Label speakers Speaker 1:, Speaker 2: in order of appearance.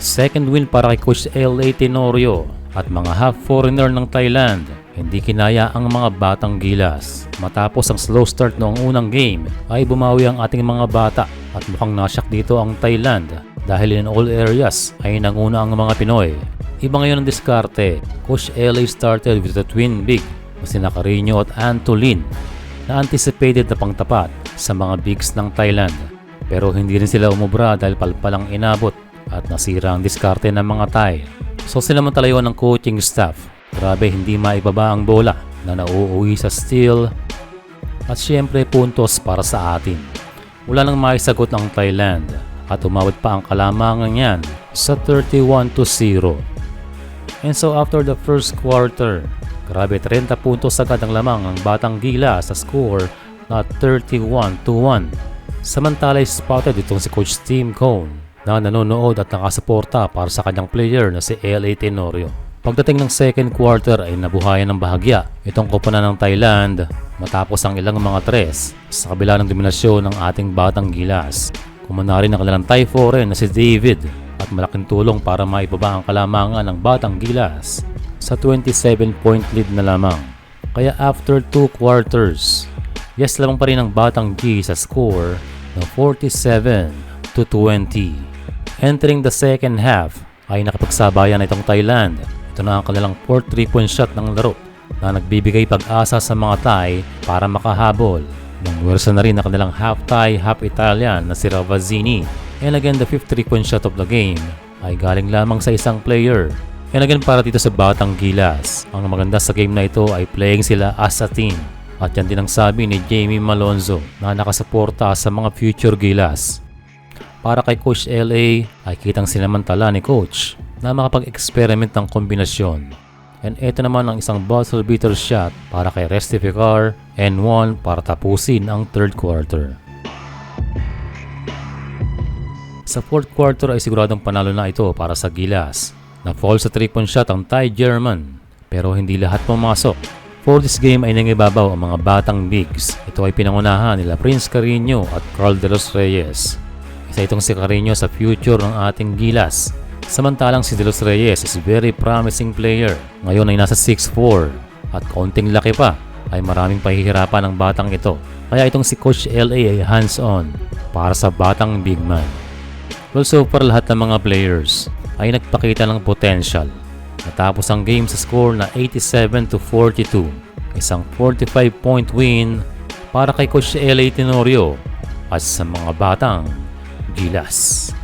Speaker 1: Second win para kay Coach L.A. Tenorio at mga half foreigner ng Thailand. Hindi kinaya ang mga batang Gilas. Matapos ang slow start noong unang game ay bumawi ang ating mga bata at mukhang nasyak dito ang Thailand dahil in all areas ay nanguna ang mga Pinoy. Iba ngayon ang diskarte. Coach L.A. started with the twin big na sina Carino at Antolin na anticipated na pangtapat sa mga bigs ng Thailand. Pero hindi rin sila umubra dahil palpalang inabot at nasira ang diskarte ng mga Thai. So sila man talayo ng coaching staff. Grabe, hindi maibaba ang bola na nauuwi sa steal at syempre puntos para sa atin. Wala nang maisagot ang Thailand at umawit pa ang kalamangan niyan sa 31-0. And so after the first quarter, grabe 30 puntos agad ang lamang ng batang Gilas sa score na 31-1. Samantala spotted itong si Coach Tim Cone na nanonood at nakasuporta para sa kanyang player na si L.A. Tenorio. Pagdating ng second quarter ay nabuhayan ng bahagya itong koponan ng Thailand matapos ang ilang mga tres sa kabila ng dominasyon ng ating batang Gilas. Kumana rin ang kanilang Thai foreign na si David at malaking tulong para maibaba ang kalamangan ng batang Gilas sa 27-point lead na lamang. Kaya after 2 quarters, yes lamang pa rin ang batang G sa score ng 47-20. Entering the second half ay nakapagsabayan itong Thailand. Ito na ang kanilang 4th 3-point shot ng laro na nagbibigay pag-asa sa mga Thai para makahabol. Nangwersa na rin ang kanilang half Thai, half Italian na si Ravazzini. And again, the 5th 3-point shot of the game ay galing lamang sa isang player. And again, para dito sa batang Gilas, ang maganda sa game na ito ay playing sila as a team. At yan din ang sabi ni Jamie Malonzo na nakasuporta sa mga future Gilas. Para kay Coach L.A. ay kitang sinamantala ni Coach na makapag-experiment ng kombinasyon. And ito naman ang isang buzzer beater shot para kay Restificar and 1 para tapusin ang third quarter. Sa fourth quarter ay siguradong panalo na ito para sa Gilas. Na-fall sa 3-point shot ang Thai German pero hindi lahat pumasok. For this game ay nangibabaw ang mga batang bigs. Ito ay pinangunahan nila Prince Carino at Carl De Los Reyes. Isa itong si Carino sa future ng ating Gilas. Samantalang si De Los Reyes is very promising player. Ngayon ay nasa 6'4" at kaunting laki pa ay maraming pahihirapan ng batang ito. Kaya itong si Coach L.A. ay hands-on para sa batang big man. Well, so far lahat ng mga players ay nagpakita ng potential. Natapos ang game sa score na 87-42. Isang 45-point win para kay Coach L.A. Tenorio at sa mga batang Gilas.